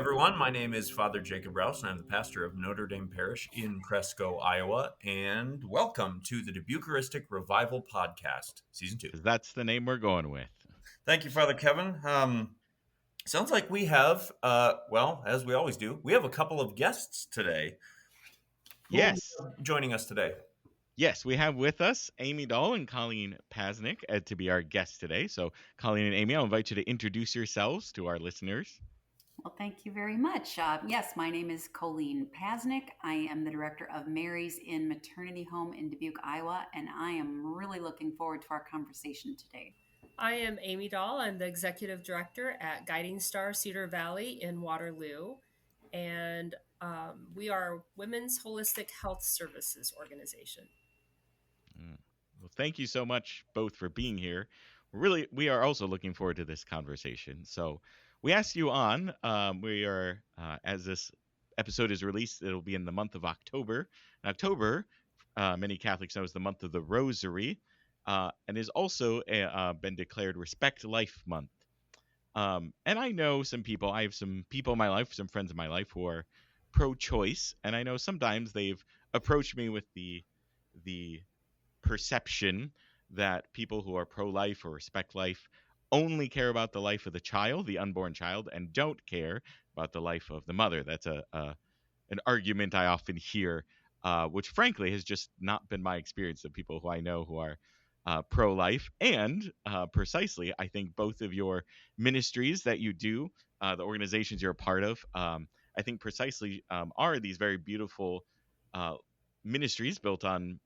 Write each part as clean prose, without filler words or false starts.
everyone. My name is Father Jacob Rouse, and I'm the pastor of Notre Dame Parish in Cresco, Iowa. And welcome to the Dubuqueistic Revival Podcast, Season 2. 'Cause that's the name we're going with. Thank you, Father Kevin. Sounds like we have, as we always do, we have a couple of guests today. Who will be Yes. joining us today? Yes, we have with us Amy Dahl and Colleen Pasnik to be our guests today. So, Colleen and Amy, I'll invite you to introduce yourselves to our listeners. Well, thank you very much. Yes, my name is Colleen Pasnik. I am the director of Mary's in Maternity Home in Dubuque, Iowa, and I am really looking forward to our conversation today. I am Amy Dahl. I'm the executive director at Guiding Star Cedar Valley in Waterloo, and we are Women's Holistic Health Services organization. Well, thank you so much both for being here. We are also looking forward to this conversation. So, we asked you on. We are, as this episode is released, it'll be in the month of October. In October, many Catholics know, is the month of the Rosary, and is also been declared Respect Life Month. And I know I have some people in my life, some friends in my life who are pro-choice, and I know sometimes they've approached me with the perception that people who are pro-life or respect life only care about the life of the child, the unborn child, and don't care about the life of the mother. That's an argument I often hear, which frankly has just not been my experience of people who I know who are pro-life. And precisely, I think both of your ministries that you do, the organizations you're a part of, I think precisely are these very beautiful ministries built on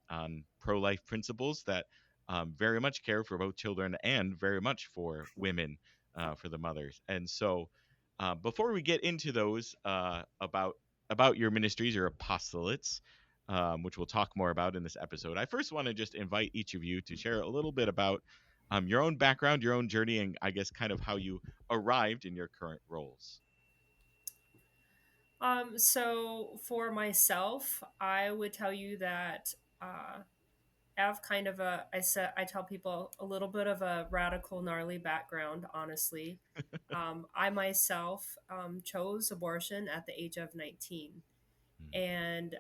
pro-life principles that very much care for both children and very much for women, for the mothers. And so before we get into those about your ministries, your apostolates, which we'll talk more about in this episode, I first want to just invite each of you to share a little bit about your own background, your own journey, and I guess kind of how you arrived in your current roles. So for myself, I would tell you that I have kind of I tell people a little bit of a radical, gnarly background, honestly. I myself chose abortion at the age of 19 and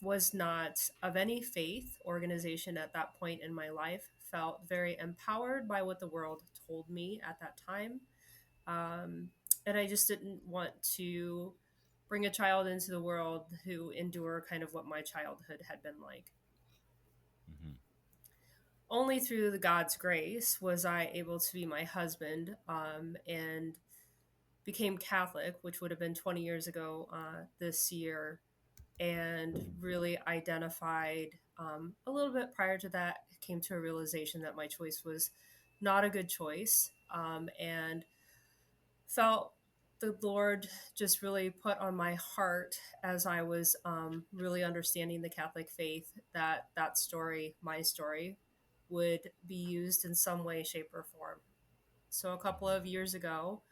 was not of any faith organization at that point in my life. Felt very empowered by what the world told me at that time. And I just didn't want to bring a child into the world who endure kind of what my childhood had been like. Mm-hmm. Only through the God's grace was I able to be my husband, and became Catholic, which would have been 20 years ago this year, and really identified a little bit prior to that, came to a realization that my choice was not a good choice, and felt the Lord just really put on my heart as I was really understanding the Catholic faith that story, my story, would be used in some way, shape, or form. So a couple of years ago,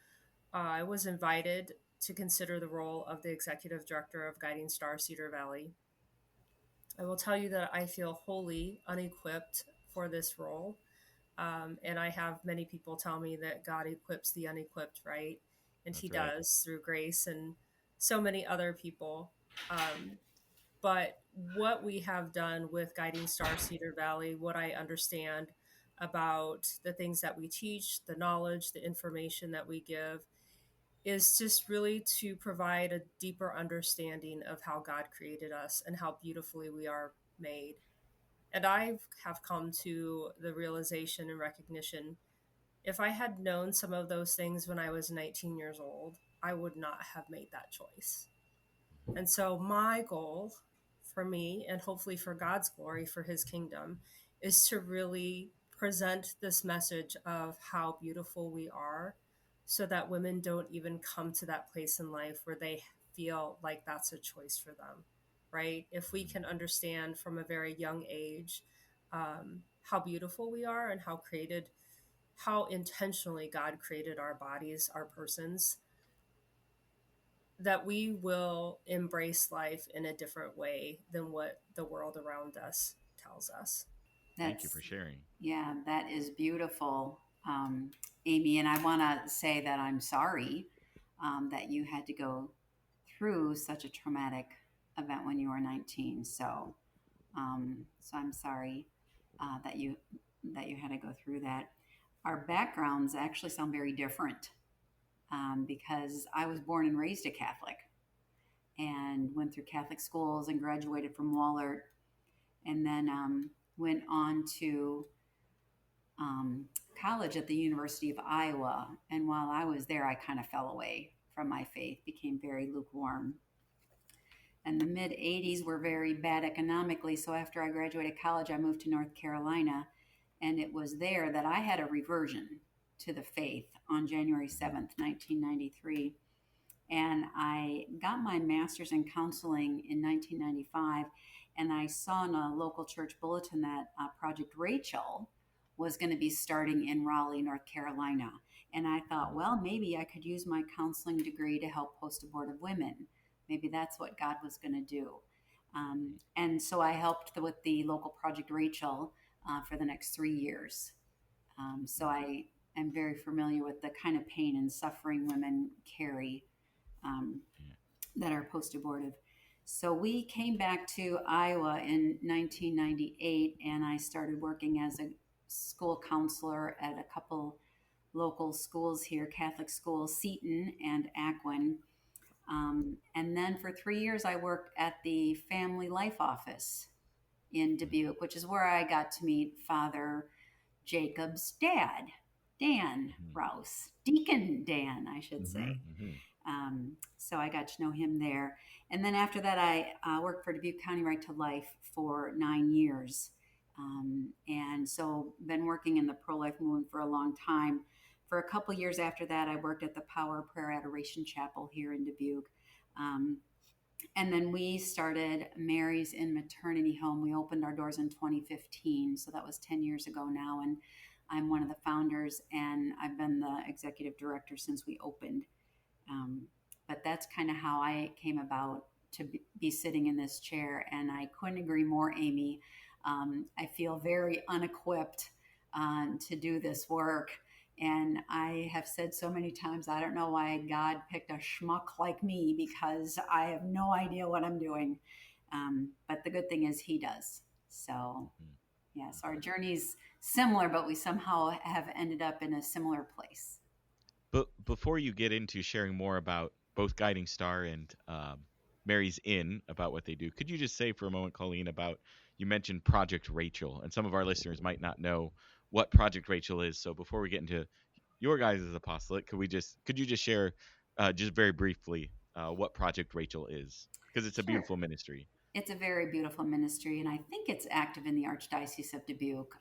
I was invited to consider the role of the executive director of Guiding Star Cedar Valley. I will tell you that I feel wholly unequipped for this role. And I have many people tell me that God equips the unequipped, right? And That's he right. does through grace and so many other people. But what we have done with Guiding Star Cedar Valley, what I understand about the things that we teach, the knowledge, the information that we give, is just really to provide a deeper understanding of how God created us and how beautifully we are made. And I have come to the realization and recognition, if I had known some of those things when I was 19 years old, I would not have made that choice. And so my goal for me, and hopefully for God's glory, for his kingdom, is to really present this message of how beautiful we are, so that women don't even come to that place in life where they feel like that's a choice for them, right? If we can understand from a very young age how beautiful we are and how intentionally God created our bodies, our persons, that we will embrace life in a different way than what the world around us tells us. Thank you That's, for sharing. yeah, that is beautiful, Amy. And I want to say that I'm sorry that you had to go through such a traumatic event when you were 19. So I'm sorry that you had to go through that. Our backgrounds actually sound very different because I was born and raised a Catholic and went through Catholic schools and graduated from Wahlert, and then went on to um, college at the University of Iowa. And while I was there, I kind of fell away from my faith, became very lukewarm. And the mid 80s were very bad economically. So after I graduated college, I moved to North Carolina. And it was there that I had a reversion to the faith on January 7th, 1993. And I got my master's in counseling in 1995. And I saw in a local church bulletin that Project Rachel was going to be starting in Raleigh, North Carolina. And I thought, well, maybe I could use my counseling degree to help post abortive women. Maybe that's what God was going to do. And so I helped with the local Project Rachel for the next 3 years. So I am very familiar with the kind of pain and suffering women carry that are post abortive. So we came back to Iowa in 1998, and I started working as a school counselor at a couple local schools here, Catholic schools, Seton and Aquin. And then for 3 years, I worked at the Family Life Office in Dubuque, which is where I got to meet Father Jacob's dad, Dan Rouse, Deacon Dan, I should say. So I got to know him there. And then after that, I worked for Dubuque County Right to Life for 9 years. And so been working in the pro-life movement for a long time. For a couple years after that, I worked at the Power of Prayer Adoration Chapel here in Dubuque. And then we started Mary's in Maternity Home. We opened our doors in 2015. So that was 10 years ago now. And I'm one of the founders, and I've been the executive director since we opened. But that's kind of how I came about to be sitting in this chair. And I couldn't agree more, Amy. I feel very unequipped to do this work. And I have said so many times, I don't know why God picked a schmuck like me, because I have no idea what I'm doing. But the good thing is he does. So, yes, our journey's similar, but we somehow have ended up in a similar place. But before you get into sharing more about both Guiding Star and Mary's Inn, about what they do, could you just say for a moment, Colleen, about, you mentioned Project Rachel, and some of our listeners might not know what Project Rachel is. So before we get into your guys' apostolate, could you just share just very briefly what Project Rachel is? Because it's a beautiful ministry. It's a very beautiful ministry, and I think it's active in the Archdiocese of Dubuque,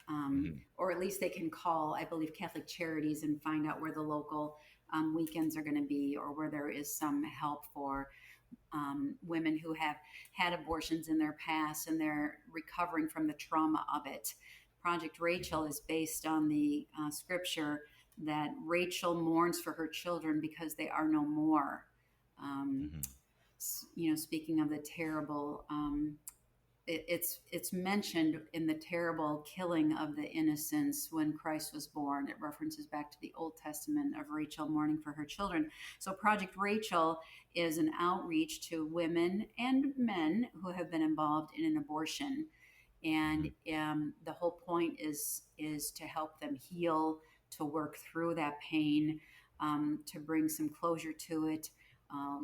or at least they can call, I believe, Catholic Charities and find out where the local weekends are going to be, or where there is some help for women who have had abortions in their past and they're recovering from the trauma of it. Project Rachel is based on the scripture that Rachel mourns for her children because they are no more. Speaking of the terrible, it's mentioned in the terrible killing of the innocents when Christ was born. It references back to the Old Testament of Rachel mourning for her children. So Project Rachel is an outreach to women and men who have been involved in an abortion. And the whole point is to help them heal, to work through that pain, to bring some closure to it.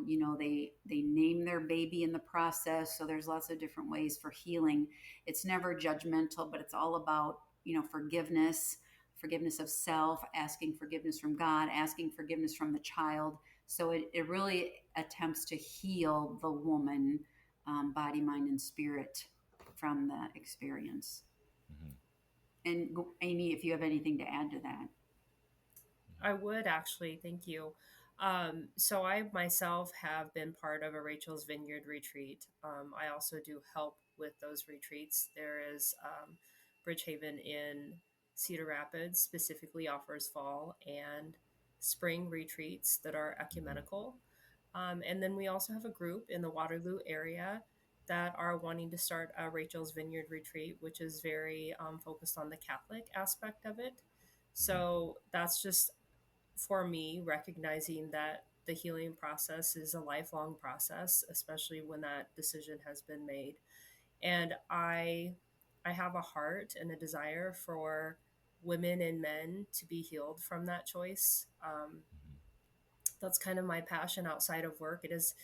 They name their baby in the process. So there's lots of different ways for healing. It's never judgmental, but it's all about, forgiveness of self, asking forgiveness from God, asking forgiveness from the child. So it really attempts to heal the woman, body, mind, and spirit from the experience. And Amy, if you have anything to add to that. I would actually, thank you. So I myself have been part of a Rachel's Vineyard retreat. I also do help with those retreats. There is Bridgehaven in Cedar Rapids specifically offers fall and spring retreats that are ecumenical. And then we also have a group in the Waterloo area that are wanting to start a Rachel's Vineyard retreat, which is very focused on the Catholic aspect of it. So that's just, for me, recognizing that the healing process is a lifelong process, especially when that decision has been made. And I have a heart and a desire for women and men to be healed from that choice. That's kind of my passion outside of work. It is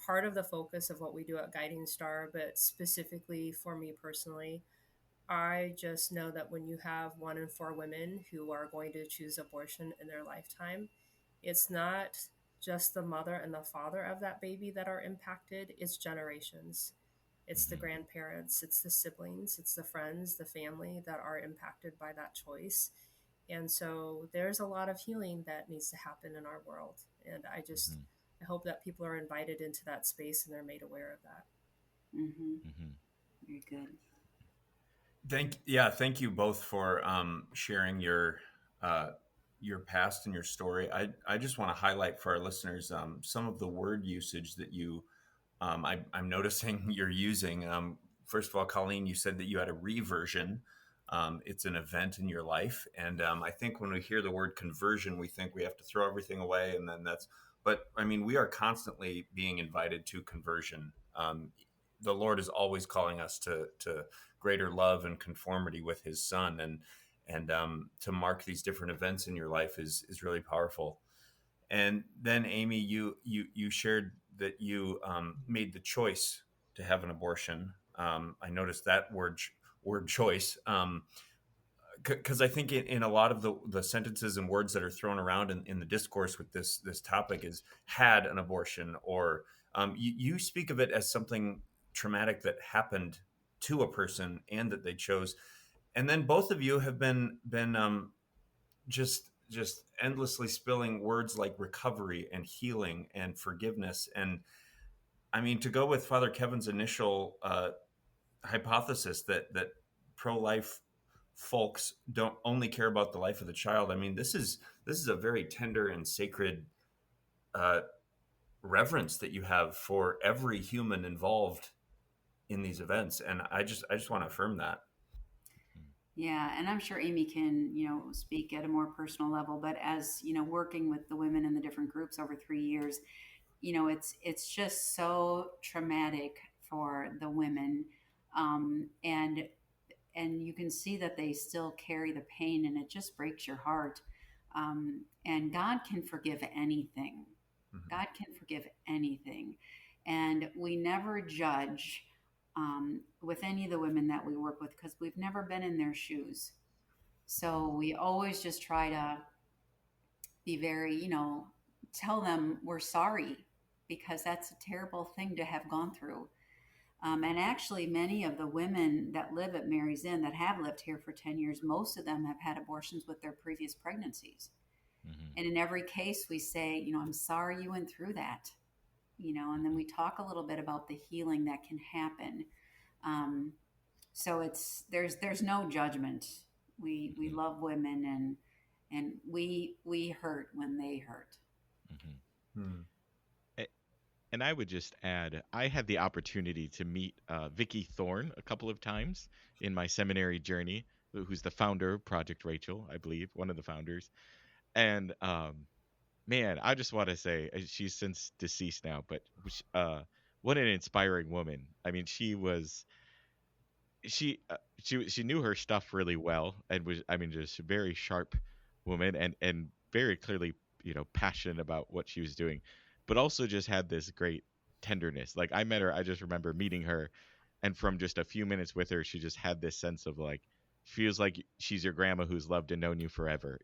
part of the focus of what we do at Guiding Star, but specifically for me personally, I just know that when you have 1 in 4 women who are going to choose abortion in their lifetime, it's not just the mother and the father of that baby that are impacted, it's generations. It's the Mhm. grandparents, it's the siblings, it's the friends, the family that are impacted by that choice. And so there's a lot of healing that needs to happen in our world. And Mhm. I hope that people are invited into that space and they're made aware of that. Mm-hmm. Mhm. Very good. Thank you both for sharing uh, your past and your story. I just want to highlight for our listeners some of the word usage that I'm noticing you're using. First of all, Colleen, you said that you had a reversion. It's an event in your life, and I think when we hear the word conversion, we think we have to throw everything away, and then that's. But I mean, we are constantly being invited to conversion. The Lord is always calling us to greater love and conformity with His Son, and to mark these different events in your life is really powerful. And then, Amy, you shared that you made the choice to have an abortion. I noticed that word choice, because I think in a lot of the sentences and words that are thrown around in the discourse with this topic is had an abortion, or you speak of it as something traumatic that happened to a person and that they chose. And then both of you have been just endlessly spilling words like recovery and healing and forgiveness. And I mean, to go with Father Kevin's initial hypothesis that pro-life folks don't only care about the life of the child. I mean, this is a very tender and sacred uh, reverence that you have for every human involved in these events, and I just want to affirm that. Yeah, and I'm sure Amy can, speak at a more personal level, but as, working with the women in the different groups over 3 years, it's just so traumatic for the women. And you can see that they still carry the pain, and it just breaks your heart. And God can forgive anything. Mhm. God can forgive anything. And we never judge with any of the women that we work with because we've never been in their shoes. So we always just try to be very, tell them we're sorry because that's a terrible thing to have gone through. And actually, many of the women that live at Mary's Inn that have lived here for 10 years, most of them have had abortions with their previous pregnancies. Mhm. And in every case, we say, I'm sorry you went through that, and then we talk a little bit about the healing that can happen. Um, so there's no judgment. We Mhm. love women, and we hurt when they hurt. Mhm. Hmm. A- And I would just add, I had the opportunity to meet Vicky Thorne a couple of times in my seminary journey, who's the founder of Project Rachel, I believe, one of the founders. And man, I just want to say, she's since deceased now, but what an inspiring woman. I mean, she knew her stuff really well, and was, I mean, just a very sharp woman, and very clearly, passionate about what she was doing, but also just had this great tenderness. Like, I met her, I just remember meeting her, and from just a few minutes with her, she just had this sense of like, feels like she's your grandma who's loved and known you forever,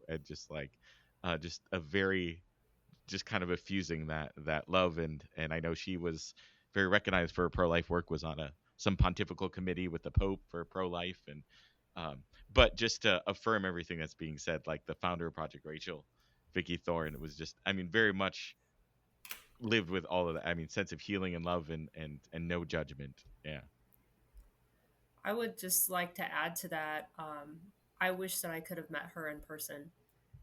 and just like, just a very, just kind of effusing that love. And I know she was very recognized for her pro life work, was on some pontifical committee with the Pope for pro life. And um, but just to affirm everything that's being said, like the founder of Project Rachel, Vicky Thorne, was just, I mean, very much lived with all of that. I mean, sense of healing and love, and no judgment. Yeah. I would just like to add to that. I wish that I could have met her in person.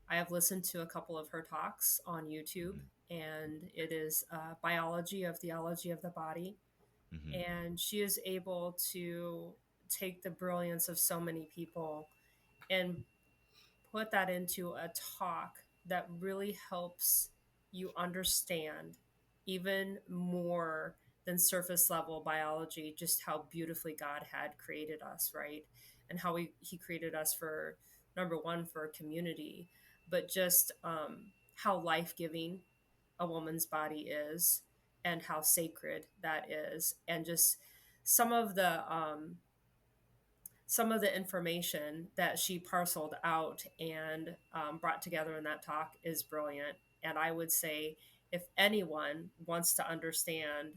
I have listened to a couple of her talks on YouTube, Hmm. and it is biology of theology of the body. Hmm. And she is able to take the brilliance of so many people and put that into a talk that really helps you understand even more than surface level biology just how beautifully God had created us, right? And how he created us for, number one, for community, but just how life giving a woman's body is, and how sacred that is, and just some of the um, some of the information that she parceled out and brought together in that talk is brilliant. And I would say, if anyone wants to understand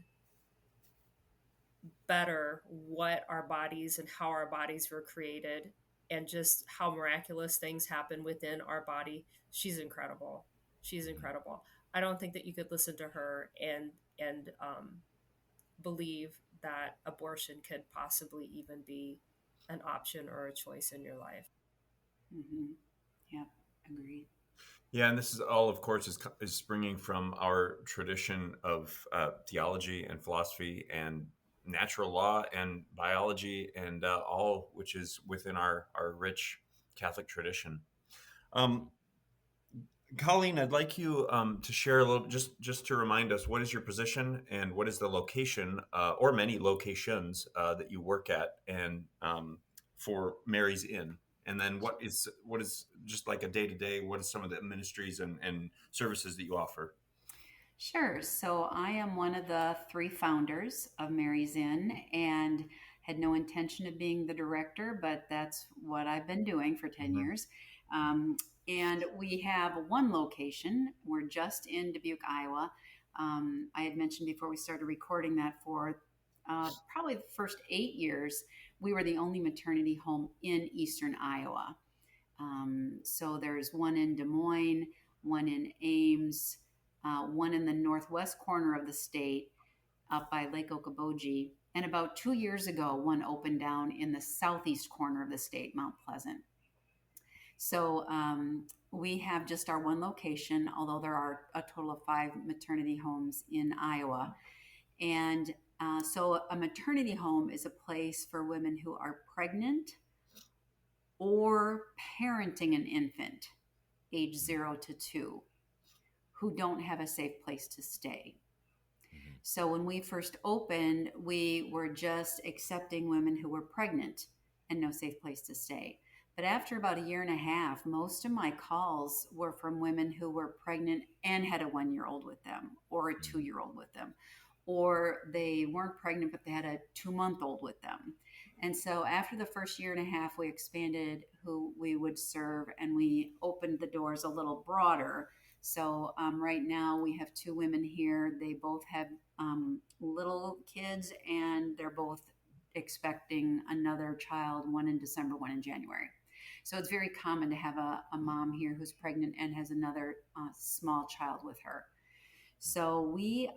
better what our bodies and how our bodies were created and just how miraculous things happen within our body, she's incredible. She's incredible. I don't think that you could listen to her and believe that abortion could possibly even be an option or a choice in your life. Mm-hmm. Yep. Agreed. Yeah, and this is all, of course, is springing from our tradition of theology and philosophy and natural law and biology and all which is within our rich Catholic tradition. Um, Colleen, I'd like you to share a little, just to remind us, what is your position and what is the location or many locations that you work at, and for Mary's Inn, and then what is just like a day to day? What are some of the ministries and services that you offer? Sure. So I am one of the three founders of Mary's Inn and had no intention of being the director, but that's what I've been doing for 10 Mhm. years. Um, and we have one location. We're just in Dubuque, Iowa. I had mentioned before we started recording that for probably the first 8 years, we were the only maternity home in Eastern Iowa. So there's one in Des Moines, one in Ames, one in the northwest corner of the state up by Lake Okoboji. And about 2 years ago, one opened down in the southeast corner of the state, Mount Pleasant. So we have just our one location, although there are a total of 5 maternity homes in Iowa. And so a maternity home is a place for women who are pregnant or parenting an infant age 0 to 2 who don't have a safe place to stay. Mhm. So when we first opened, we were just accepting women who were pregnant and no safe place to stay. But after about a year and a half, most of my calls were from women who were pregnant and had a 1 year old with them or a 2 year old with them, or they weren't pregnant, but they had a 2 month old with them. And so after the first year and a half, we expanded who we would serve and we opened the doors a little broader. So right now we have 2 women here. They both have little kids, and they're both expecting another child, one in December, one in January. So it's very common to have a mom here who's pregnant and has another small child with her. So we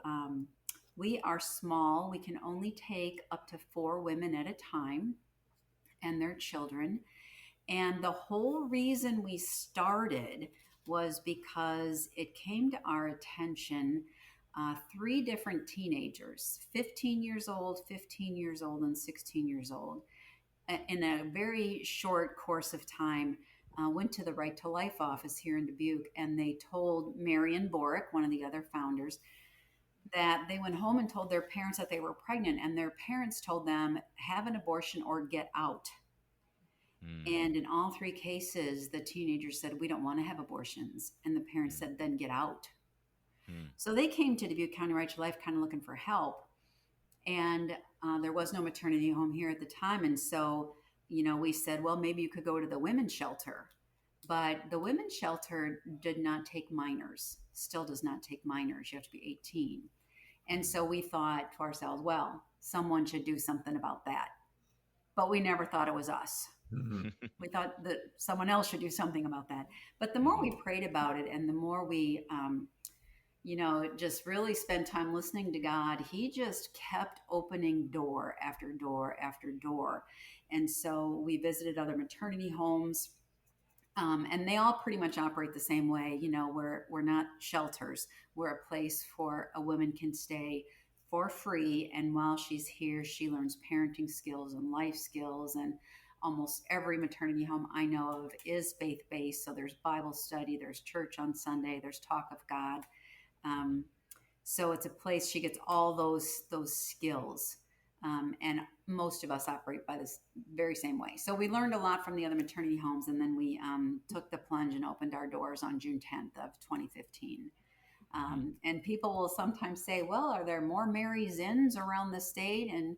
are small. We can only take up to 4 women at a time and their children. And the whole reason we started was because it came to our attention 3 different teenagers, 15 years old, 15 years old, and 16 years old, in a very short course of time. Went to the Right to Life office here in Dubuque, and they told Marion Borick, one of the other founders, that they went home and told their parents that they were pregnant, and their parents told them, have an abortion or get out. Mm. And in all 3 cases, the teenagers said, we don't want to have abortions. And the parents Mm. said, then get out. Mm. So they came to Dubuque County Right to Life kind of looking for help. And there was no maternity home here at the time. And so, we said, well, maybe you could go to the women's shelter. But the women's shelter did not take minors, still does not take minors. You have to be 18. And so we thought to ourselves, well, someone should do something about that. But we never thought it was us. Mhm. We thought that someone else should do something about that. But the more Mhm. we prayed about it and the more we, just really spent time listening to God, He just kept opening door after door after door. And so we visited other maternity homes. And they all pretty much operate the same way. We're not shelters. We're a place for a woman can stay for free. And while she's here, she learns parenting skills and life skills. And almost every maternity home I know of is faith based. So there's Bible study, there's church on Sunday, there's talk of God. Um, so it's a place she gets all those skills. And most of us operate by this very same way. So we learned a lot from the other maternity homes, and then we took the plunge and opened our doors on June 10th of 2015. And people will sometimes say, "Well, are there more Mary Zinns around the state?" And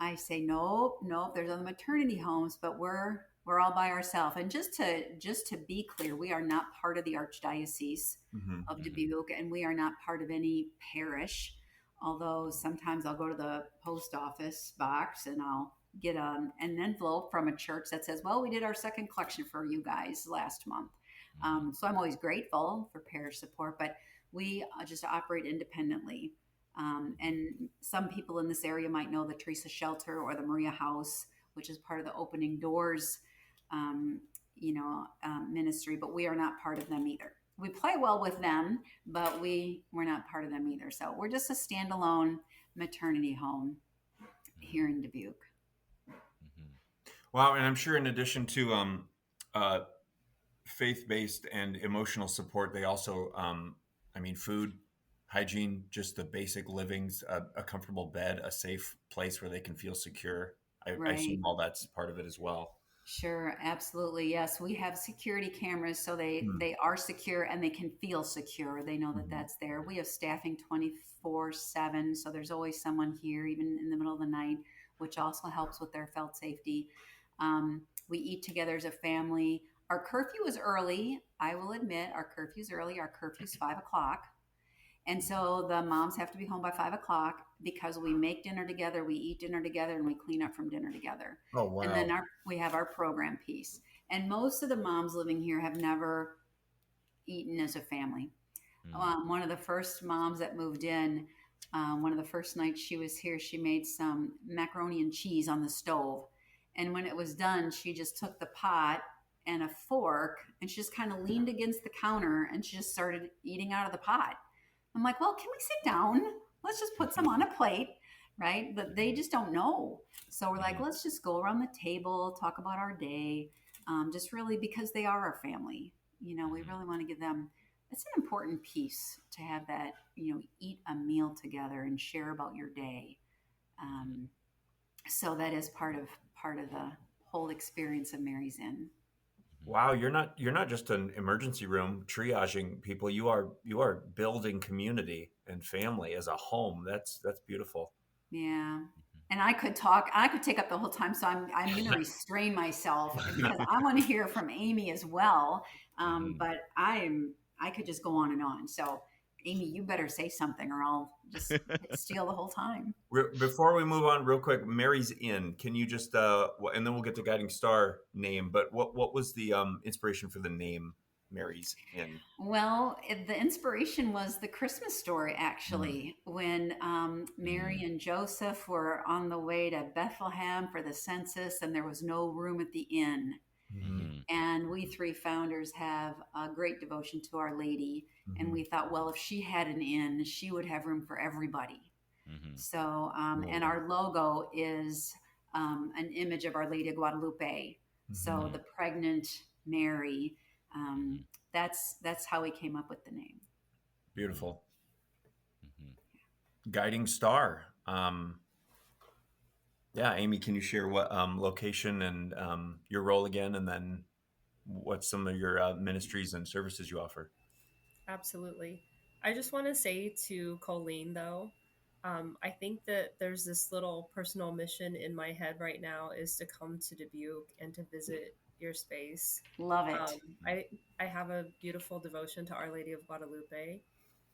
I say, "No, no. There's other maternity homes, but we're all by ourselves." And just to be clear, we are not part of the Archdiocese Mm-hmm. of Mm-hmm. Dubuque, and we are not part of any parish. Although sometimes I'll go to the post office box and I'll get an envelope from a church that says, "Well, we did our second collection for you guys last month." So I'm always grateful for parish support, but we just operate independently. And some people in this area might know the Teresa Shelter or the Maria House, which is part of the Opening Doors, um, ministry, but we are not part of them either. We play well with them, but we're not part of them either. So we're just a standalone maternity home here in Dubuque. Wow, and I'm sure in addition to uh, faith-based and emotional support, they also, I mean, food, hygiene, just the basic livings, a comfortable bed, a safe place where they can feel secure. I Right. assume all that's part of it as well. Sure, absolutely. Yes, we have security cameras so they Hmm. they are secure and they can feel secure. They know that Mhm. that's there. We have staffing 24/7, so there's always someone here even in the middle of the night, which also helps with their felt safety. We eat together as a family. Our curfew is early. I will admit our curfew is early. Our curfew is 5 o'clock. And so the moms have to be home by 5 o'clock because we make dinner together, we eat dinner together, and we clean up from dinner together. Oh, And then wow. we have our program piece. And most of the moms living here have never eaten as a family. One of the first moms that moved in, one of the first nights she was here, she made some macaroni and cheese on the stove. And when it was done, she just took the pot and a fork and she just kind of leaned against the counter and she just started eating out of the pot. I'm like, "Well, can we sit down? Let's just put some on a plate." Right? But they just don't know. So we're like, let's just go around the table, talk about our day, just really because they are our family. We really want to give them, it's an important piece to have that, eat a meal together and share about your day. Um, so that is part of the whole experience of Mary's Inn. Wow, you're not just an emergency room triaging people. You are building community and family as a home. That's beautiful. Yeah. And I could take up the whole time. So I'm going to restrain myself because I want to hear from Amy as well. But I could just go on and on. So Amy, you better say something or I'll just steal the whole time. Before we move on, real quick, Mary's Inn. Can you just and then we'll get to Guiding Star name. But what was the inspiration for the name Mary's Inn? Well, the inspiration was the Christmas story, Mm. actually, when Mary and Joseph were on the way to Bethlehem for the census and there was no room at the inn. Mhm. And we three founders have a great devotion to Our Lady. And Mhm. we thought, well, if she had an inn, she would have room for everybody. So, and Cool. our logo is an image of Our Lady of Guadalupe. So Mhm. the pregnant Mary. Um, that's how we came up with the name. Beautiful. Guiding Star. Yeah, Amy, can you share what location and your role again, and then what some of your ministries and services you offer? Absolutely. I just want to say to Colleen, though, I think that there's this little personal mission in my head right now is to come to Dubuque and to visit your space. Love it. Um, I I have a beautiful devotion to Our Lady of Guadalupe,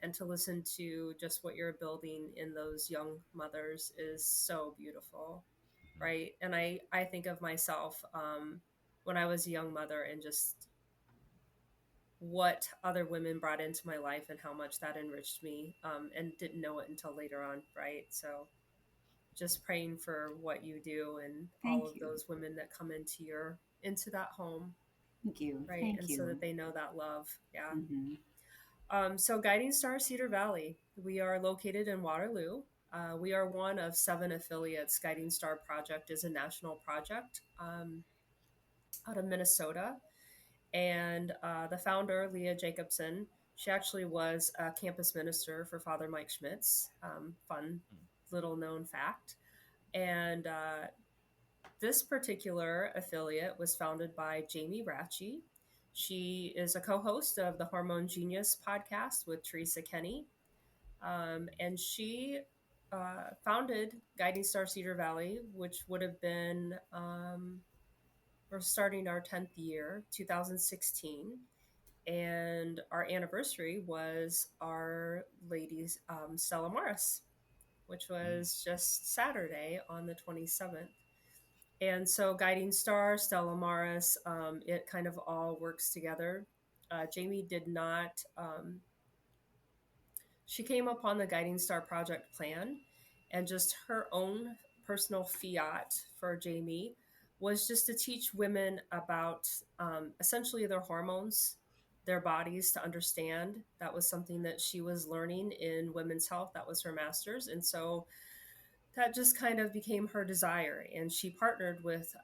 and to listen to just what you're building in those young mothers is so beautiful, right? And I think of myself when I was a young mother and just what other women brought into my life and how much that enriched me, and didn't know it until later on, right? So just praying for what you do and all Thank of you. those women that come into that home, Thank you. right? Thank And so you. that they know that love. Yeah. Hmm. So Guiding Star Cedar Valley, we are located in Waterloo. We are one of 7 affiliates. Guiding Star Project is a national project out of Minnesota. And the founder, Leah Jacobson, She actually was a campus minister for Father Mike Schmitz. Fun little known fact. And this particular affiliate was founded by Jamie Ratchie. She is a co host of the Hormone Genius podcast with Teresa Kenny. And she founded Guiding Star Cedar Valley, which would have been, we're starting our 10th year, 2016. And our anniversary was Our Lady's Stella Morris, which Mm. was just Saturday on the 27th. And so Guiding Star, Stella Maris, it kind of all works together. Jamie did not, she came upon the Guiding Star project plan, and just her own personal fiat for Jamie was just to teach women about essentially their hormones, their bodies to understand. That was something that she was learning in women's health. That was her master's. And so that just kind of became her desire. And she partnered with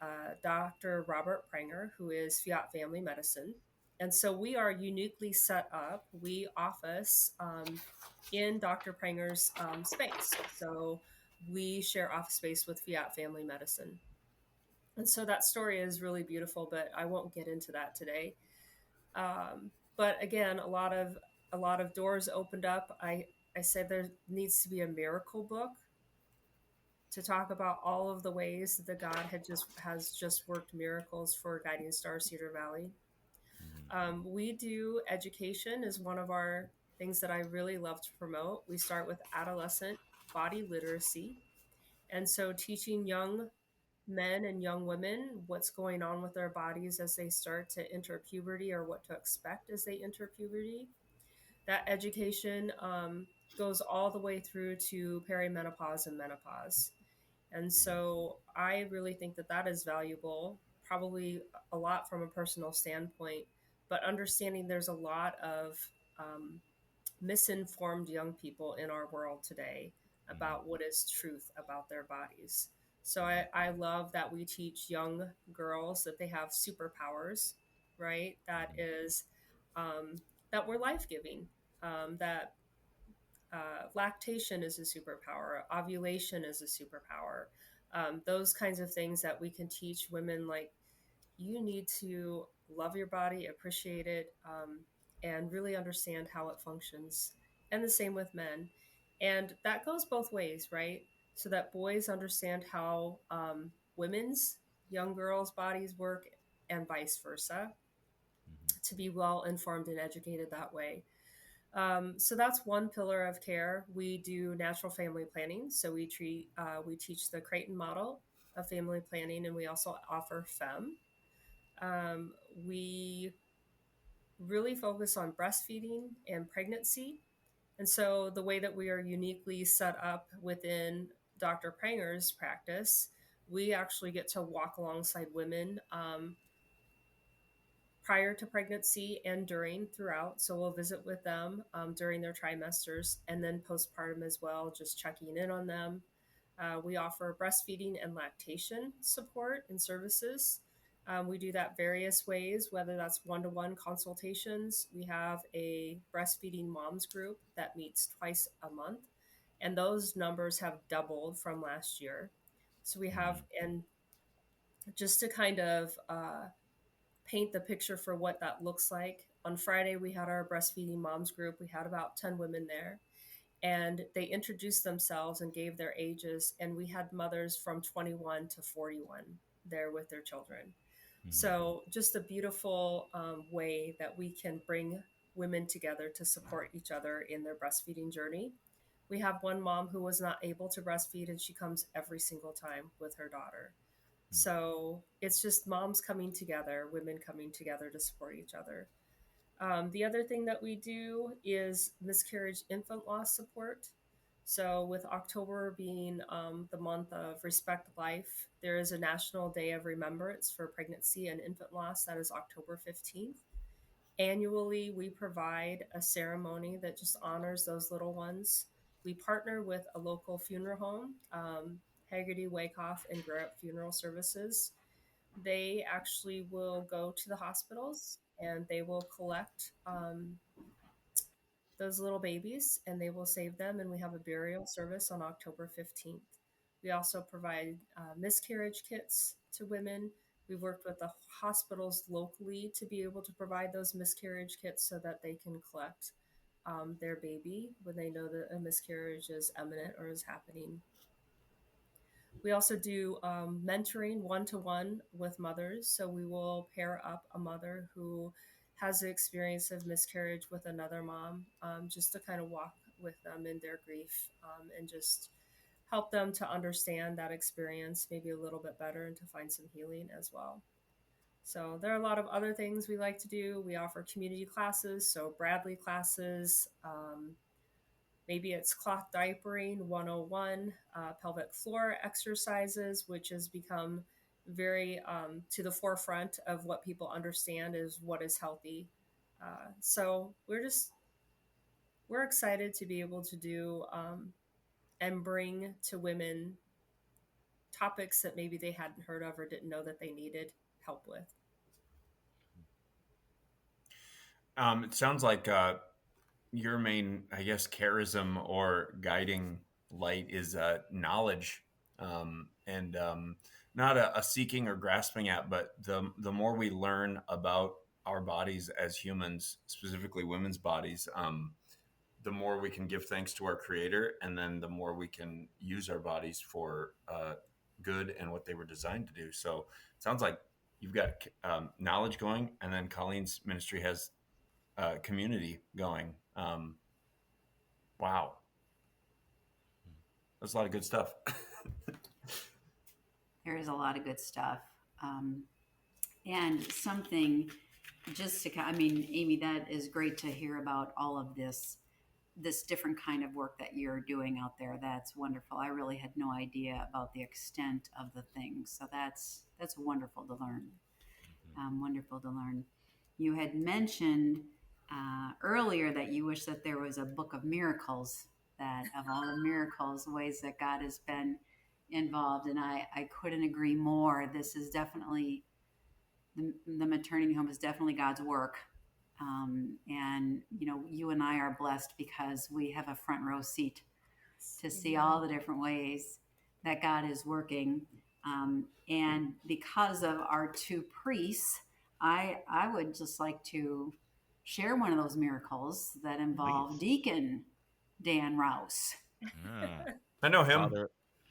Dr. Robert Pranger, who is Fiat Family Medicine. And so we are uniquely set up. We office in Dr. Pranger's space. So we share office space with Fiat Family Medicine. And so that story is really beautiful, but I won't get into that today. But again, a lot of doors opened up. I said there needs to be a miracle book to talk about all of the ways that God has just worked miracles for Guiding Star Cedar Valley. Mhm. We do education is one of our things that I really love to promote. We start with adolescent body literacy, and so teaching young men and young women what's going on with their bodies as they start to enter puberty, or what to expect as they enter puberty. That education goes all the way through to perimenopause and menopause. And so I really think that that is valuable, probably a lot from a personal standpoint, but understanding there's a lot of um, misinformed young people in our world today Mhm. about what is truth about their bodies. So Mhm. I love that we teach young girls that they have superpowers, right? That Mhm. is, that we're life giving, that lactation is a superpower, ovulation is a superpower. Those kinds of things that we can teach women, like, you need to love your body, appreciate it, and really understand how it functions. And the same with men. And that goes both ways, right? So that boys understand how women's, young girls' bodies work, and vice versa, Mhm. to be well informed and educated that way. So that's one pillar of care. We do natural family planning. So we teach the Creighton model of family planning, and we also offer FEM. We really focus on breastfeeding and pregnancy. And so the way that we are uniquely set up within Dr. Pranger's practice, we actually get to walk alongside women prior to pregnancy and during throughout. So we'll visit with them during their trimesters, and then postpartum as well, just checking in on them. We offer breastfeeding and lactation support and services. We do that various ways, whether that's one-to-one consultations. We have a breastfeeding moms group that meets twice a month, and those numbers have doubled from last year. So we have, Mhm. and just to kind of paint the picture for what that looks like. On Friday, we had our breastfeeding moms group. We had about 10 women there, and they introduced themselves and gave their ages. And we had mothers from 21 to 41 there with their children. Mhm. So, just a beautiful way that we can bring women together to support each other in their breastfeeding journey. We have one mom who was not able to breastfeed, and she comes every single time with her daughter. So it's just moms coming together, women coming together to support each other. The other thing that we do is miscarriage infant loss support. So, with October being the month of Respect Life, there is a National Day of Remembrance for Pregnancy and Infant Loss. That is October 15th. Annually, we provide a ceremony that just honors those little ones. We partner with a local funeral home, Haggerty, Wakehoff, and Grant Funeral Services. They actually will go to the hospitals, and they will collect those little babies and they will save them. And we have a burial service on October 15th. We also provide miscarriage kits to women. We've worked with the hospitals locally to be able to provide those miscarriage kits so that they can collect their baby when they know that a miscarriage is imminent or is happening. We also do mentoring one-to-one with mothers. So we will pair up a mother who has the experience of miscarriage with another mom, just to kind of walk with them in their grief, and just help them to understand that experience maybe a little bit better and to find some healing as well. So there are a lot of other things we like to do. We offer community classes, so Bradley classes, maybe it's cloth diapering 101, pelvic floor exercises, which has become very to the forefront of what people understand is what is healthy. So we're excited to be able to do and bring to women topics that maybe they hadn't heard of or didn't know that they needed help with. It sounds like your main, I guess, charism or guiding light is knowledge, and not a seeking or grasping at, but the more we learn about our bodies as humans, specifically women's bodies, the more we can give thanks to our Creator, and then the more we can use our bodies for good and what they were designed to do. So it sounds like you've got knowledge going, and then Colleen's ministry has community going. Wow, that's a lot of good stuff. There is a lot of good stuff. And something just to, I mean, Amy, that is great to hear about all of this different kind of work that you're doing out there. That's wonderful. I really had no idea about the extent of the things. So that's wonderful to learn. Wonderful to learn. You had mentioned earlier that you wish that there was a book of miracles, that of all the miracles, ways that God has been involved. And I couldn't agree more. This is definitely, the maternity home is definitely God's work. And, you know, you and I are blessed because we have a front row seat to see all the different ways that God is working. And because of our two priests, I would just like to share one of those miracles that involve Deacon Dan Rouse. I know him. Father,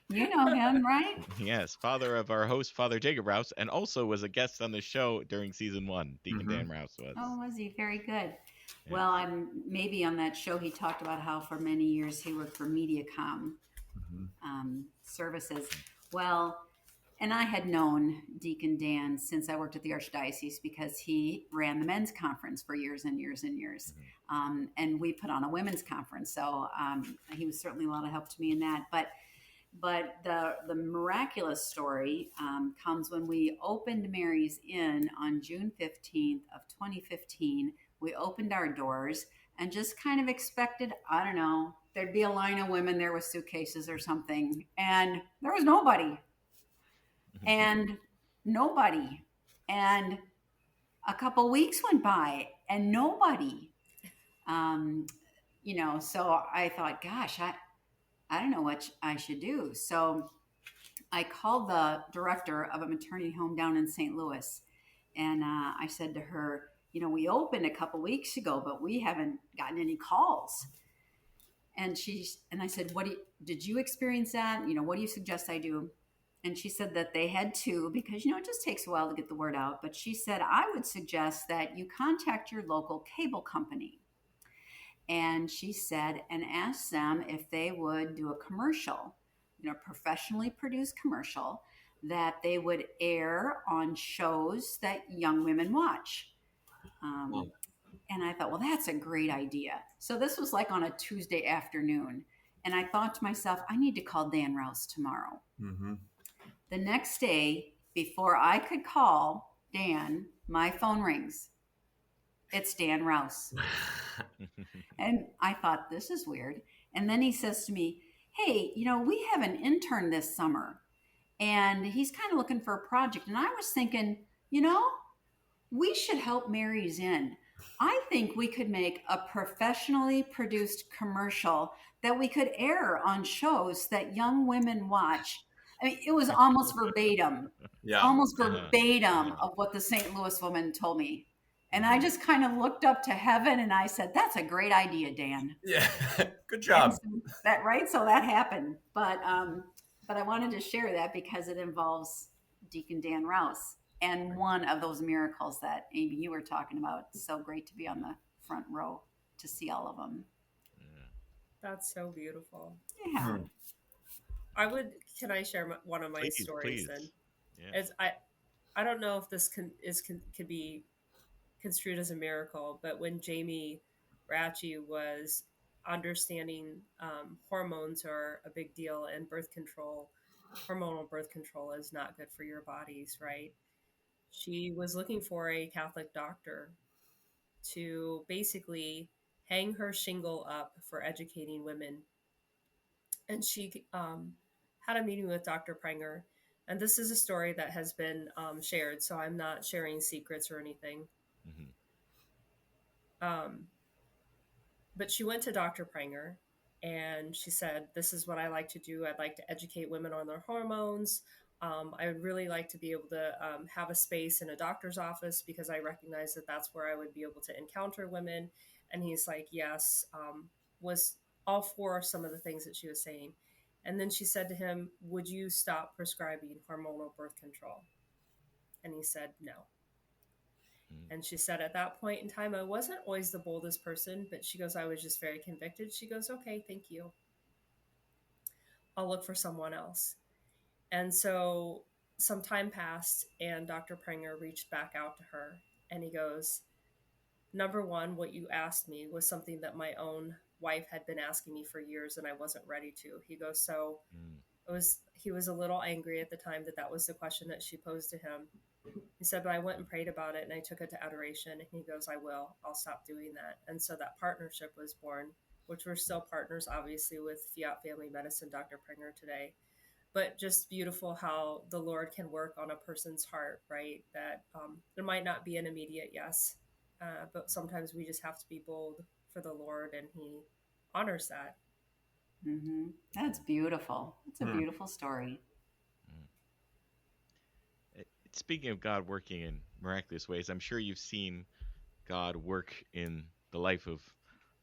You know him, right? yes, father of our host, Father Jacob Rouse, and also was a guest on the show during season 1. Deacon Dan Rouse was. Oh, was he? Very good. Yeah. Well, I'm maybe on that show he talked about how for many years he worked for MediaCom services. Well, and I had known Deacon Dan since I worked at the Archdiocese because he ran the men's conference for years and years and years. And we put on a women's conference. So he was certainly a lot of help to me in that. But the miraculous story comes when we opened Mary's Inn on June 15th of 2015. We opened our doors and just kind of expected, I don't know, there'd be a line of women there with suitcases or something. And there was nobody. And nobody. And a couple weeks went by and nobody. You know, so I thought, gosh, I don't know what I should do. So I called the director of a maternity home down in St. Louis. And I said to her, you know, we opened a couple weeks ago, but we haven't gotten any calls. And I said, did you experience that? You know, what do you suggest I do? And she said that they had to, because, you know, it just takes a while to get the word out. But she said, I would suggest that you contact your local cable company. And she said, and ask them if they would do a commercial, you know, professionally produced commercial that they would air on shows that young women watch. And I thought, well, that's a great idea. So this was like on a Tuesday afternoon. And I thought to myself, I need to call Dan Rouse tomorrow. The next day, before I could call Dan, my phone rings. It's Dan Rouse. And I thought, this is weird. And then he says to me, hey, you know, we have an intern this summer and he's kind of looking for a project. And I was thinking, you know, we should help Mary's Inn. I think we could make a professionally produced commercial that we could air on shows that young women watch. I mean, it was Yeah. almost Uh-huh. verbatim Uh-huh. of what the St. Louis woman told me. And I Mm-hmm. just kind of looked up to heaven and I said, "That's a great idea, Dan." Yeah. Good And job. so that right, so that happened. But I wanted to share that because it involves Deacon Dan Rouse and Right. one of those miracles that Amy you were talking about. It's so great to be on the front row to see all of them. Yeah. That's so beautiful. Yeah. Hmm. I would. Can I share one of my Please, stories then? please. Yeah. As I don't know if this could be construed as a miracle, but when Jamie Ratchie was understanding hormones are a big deal and birth control, hormonal birth control is not good for your bodies, right? She was looking for a Catholic doctor to basically hang her shingle up for educating women. And she had a meeting with Dr. Prenger. And this is a story that has been shared, so I'm not sharing secrets or anything. Mm-hmm. Um, but she went to Dr. Prenger and she said, "This is what I like to do. I'd like to educate women on their hormones. I would really like to be able to have a space in a doctor's office because I recognize that that's where I would be able to encounter women." And he's like, "Yes," was all for some of the things that she was saying. And then she said to him, "Would you stop prescribing hormonal birth control?" And he said, "No." Mm-hmm. And she said, "At that point in time, I wasn't always the boldest person, but she goes, I was just very convicted." She goes, "Okay, thank you. I'll look for someone else." And so some time passed, and Dr. Prenger reached back out to her. And he goes, "Number one, what you asked me was something that my own wife had been asking me for years, and I wasn't ready to." He goes, "So he was a little angry at the time that that was the question that she posed to him." He said, "But I went and prayed about it and I took it to adoration." And he goes, "I will. I'll stop doing that." And so that partnership was born, which we're still partners, obviously, with Fiat Family Medicine, Dr. Prenger today. But just beautiful how the Lord can work on a person's heart, right? That there might not be an immediate yes, but sometimes we just have to be bold for the Lord, and He honors that. Hmm. That's beautiful. It's a Hmm. beautiful story. Mm-hmm. Speaking of God working in miraculous ways, I'm sure you've seen God work in the life of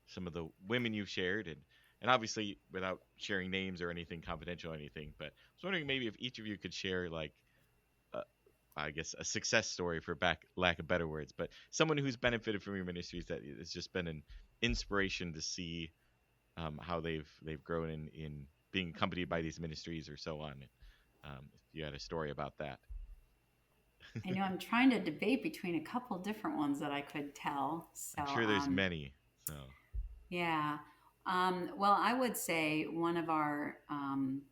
some of the women you've shared, and obviously without sharing names or anything confidential or anything. But I was wondering maybe if each of you could share like uh, I guess a success story for lack of better words, but someone who's benefited from your ministries that it's just been an inspiration to see how they've grown in being accompanied by these ministries or so on. If you had a story about that. I know I'm trying to debate between a couple different ones that I could tell. I'm sure there's So, many. So. yeah. Well, I would say one of our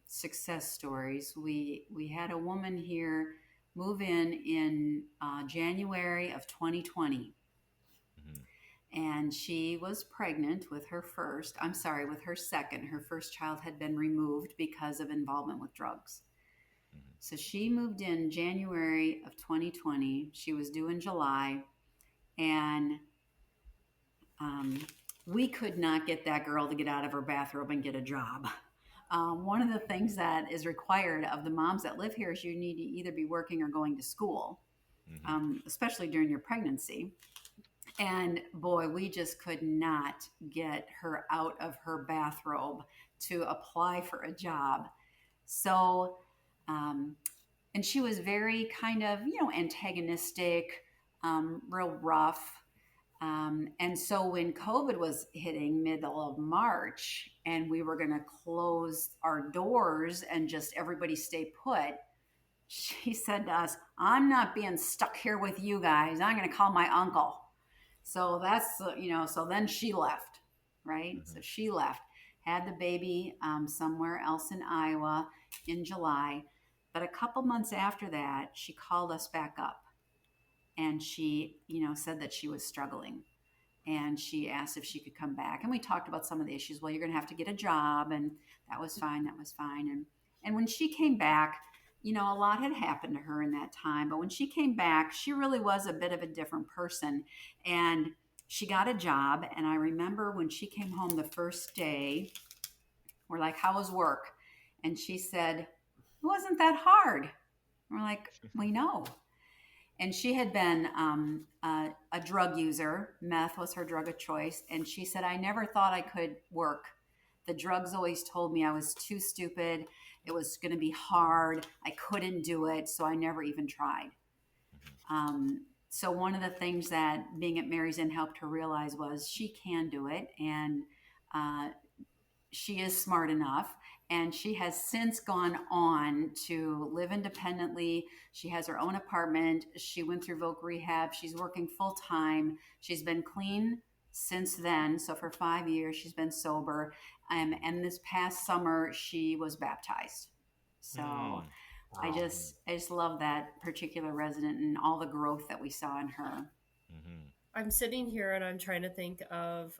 success stories. We had a woman here move in January of 2020, Hmm. and she was pregnant with her first. I'm sorry, with her second. Her first child had been removed because of involvement with drugs. Hmm. So she moved in January of 2020. She was due in July, and um, we could not get that girl to get out of her bathrobe and get a job. One of the things that is required of the moms that live here is you need to either be working or going to school, Hmm. especially during your pregnancy. And boy, we just could not get her out of her bathrobe to apply for a job. So, um, and she was very kind of, antagonistic, real rough. And so when COVID was hitting middle of March and we were going to close our doors and just everybody stay put, she said to us, "I'm not being stuck here with you guys. I'm going to call my uncle." So that's, so then she left, right? Hmm. So she left, had the baby somewhere else in Iowa in July. But a couple months after that, she called us back up and she, said that she was struggling and she asked if she could come back, and we talked about some of the issues. Well, you're going to have to get a job, and that was fine. And when she came back, a lot had happened to her in that time, but when she came back, she really was a bit of a different person. And she got a job. And I remember when she came home the first day, we're like, how was work? And she said, it wasn't that hard. We're like, we know. And she had been a drug user. Meth was her drug of choice. And she said, I never thought I could work. The drugs always told me I was too stupid. It was going to be hard. I couldn't do it. So I never even tried. So one of the things that being at Mary's Inn helped her realize was she can do it. And uh, she is smart enough, and she has since gone on to live independently. She has her own apartment. She went through voc rehab. She's working full time. She's been clean since then. So for 5 years, she's been sober. And this past summer, she was baptized. So Mm. I just love that particular resident and all the growth that we saw in her. Hmm. I'm sitting here and I'm trying to think of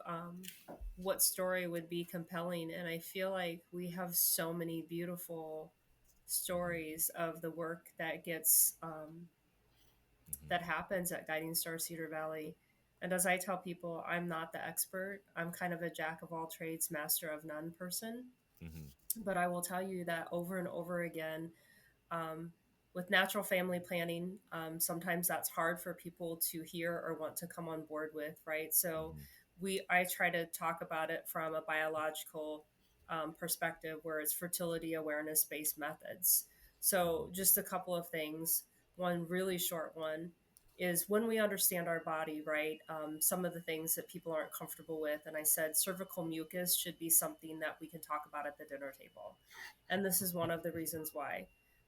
what story would be compelling. And I feel like we have so many beautiful stories of the work that gets Hmm. that happens at Guiding Star Cedar Valley. And as I tell people, I'm not the expert. I'm kind of a jack of all trades, master of none person. Hmm. But I will tell you that over and over again, um, with natural family planning, sometimes that's hard for people to hear or want to come on board with, right? So Hmm. I try to talk about it from a biological perspective, where it's fertility awareness based methods. So just a couple of things. One really short one is when we understand our body, right? Some of the things that people aren't comfortable with, and I said cervical mucus should be something that we can talk about at the dinner table, and this is one of the reasons why.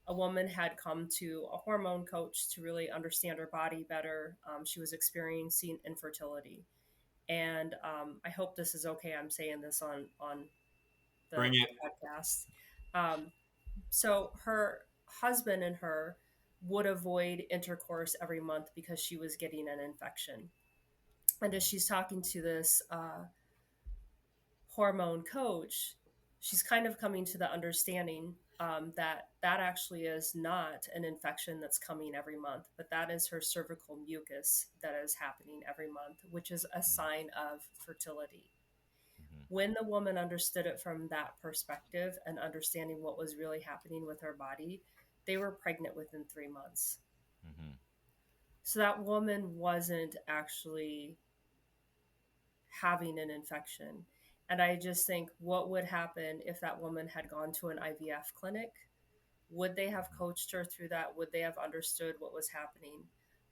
A woman had come to a hormone coach to really understand her body better. She was experiencing infertility, and I hope this is okay. I'm saying this on Bring the it. podcast. Um, so her husband and her would avoid intercourse every month because she was getting an infection. And as she's talking to this hormone coach, she's kind of coming to the understanding that that actually is not an infection that's coming every month, but that is her cervical mucus that is happening every month, which is a sign of fertility. Hmm. When the woman understood it from that perspective and understanding what was really happening with her body, they were pregnant within 3 months. Hmm. So that woman wasn't actually having an infection. And I just think, what would happen if that woman had gone to an IVF clinic? Would they have coached her through that? Would they have understood what was happening?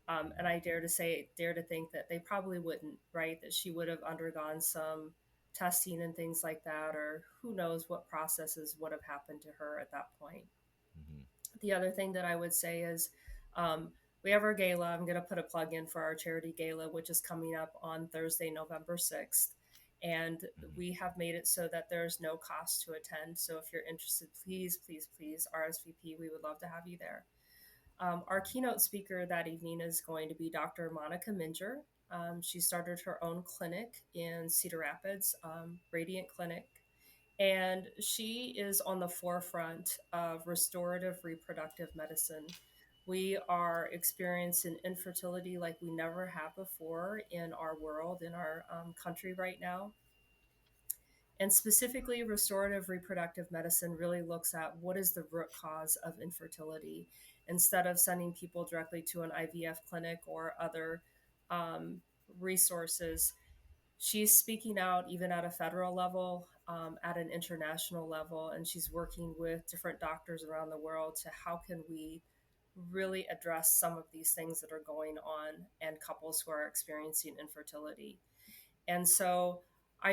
And I dare to think that they probably wouldn't, right? That she would have undergone some testing and things like that, or who knows what processes would have happened to her at that point. Hmm. The other thing that I would say is um, we have our gala. I'm going to put a plug in for our charity gala, which is coming up on Thursday, November 6th. And Hmm. we have made it so that there's no cost to attend. So if you're interested, please, please, please RSVP. We would love to have you there. Our keynote speaker that evening is going to be Dr. Monica Minger. She started her own clinic in Cedar Rapids, Radiant Clinic, and she is on the forefront of restorative reproductive medicine. We are experiencing infertility like we never have before in our world, in our country right now. And specifically, restorative reproductive medicine really looks at what is the root cause of infertility instead of sending people directly to an IVF clinic or other um, resources. She's speaking out even at a federal level, at an international level, and she's working with different doctors around the world to how can we really address some of these things that are going on and couples who are experiencing infertility. And so I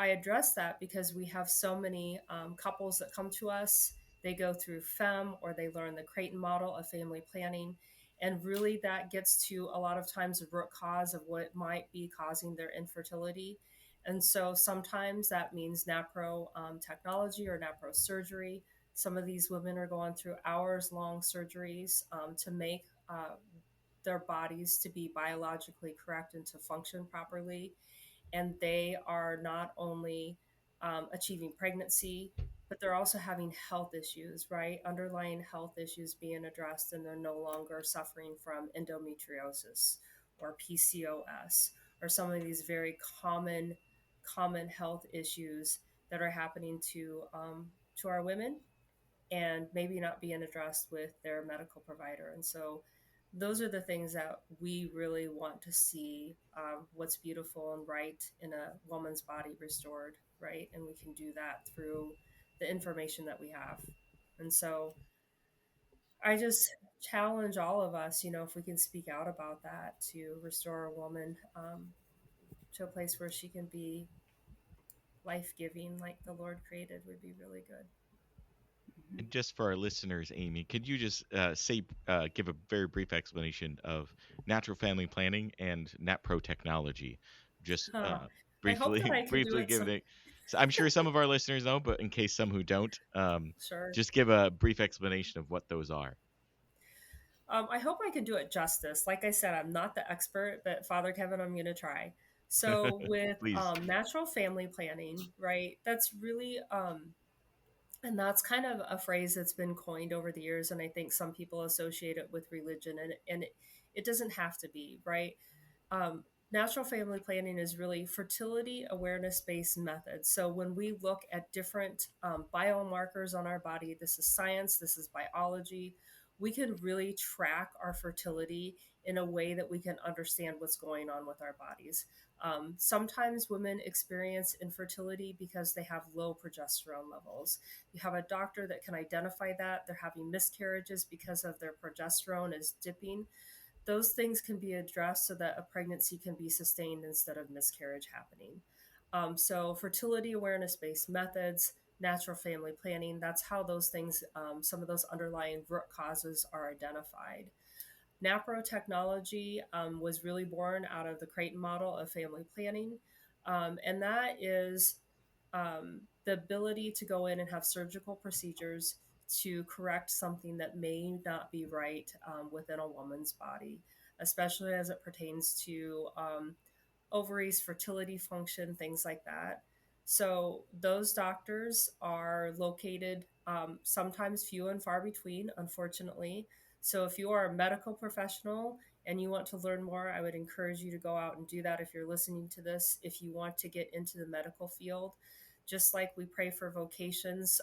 address that because we have so many couples that come to us. They go through FEM or they learn the Creighton model of family planning. And really, that gets to a lot of times the root cause of what might be causing their infertility. And so sometimes that means NAPRO technology or NAPRO surgery. Some of these women are going through hours long surgeries to make their bodies to be biologically correct and to function properly, and they are not only achieving pregnancy, but they're also having health issues, right? Underlying health issues being addressed, and they're no longer suffering from endometriosis or PCOS are some of these very common health issues that are happening to our women and maybe not being addressed with their medical provider. And so those are the things that we really want to see, what's beautiful and right in a woman's body restored, right? And we can do that through the information that we have. And so I just challenge all of us, if we can speak out about that to restore a woman, to a place where she can be life giving like the Lord created would be really good. Mhm. And just for our listeners, Amy, could you just give a very brief explanation of natural family planning and NAPRO technology? Just Huh. I hope that briefly, I can do briefly it give some. it. So I'm sure some of our listeners know, but in case some who don't, Sure. just give a brief explanation of what those are. I hope I can do it justice. Like I said, I'm not the expert, but Father Kevin, I'm going to try. So, with Please. natural family planning, right, that's really, and that's kind of a phrase that's been coined over the years. And I think some people associate it with religion, and it doesn't have to be, right? um, Natural family planning is really fertility awareness based methods. So when we look at different biomarkers on our body, this is science, this is biology, we can really track our fertility in a way that we can understand what's going on with our bodies. Sometimes women experience infertility because they have low progesterone levels. You have a doctor that can identify that. They're having miscarriages because of their progesterone is dipping. Those things can be addressed so that a pregnancy can be sustained instead of miscarriage happening. So, fertility awareness based methods, natural family planning, that's how those things, some of those underlying root causes are identified. NAPRO technology was really born out of the Creighton model of family planning. And that is the ability to go in and have surgical procedures to correct something that may not be right within a woman's body, especially as it pertains to ovaries, fertility function, things like that. So those doctors are located sometimes few and far between, unfortunately. So if you are a medical professional and you want to learn more, I would encourage you to go out and do that if you're listening to this. If you want to get into the medical field, just like we pray for vocations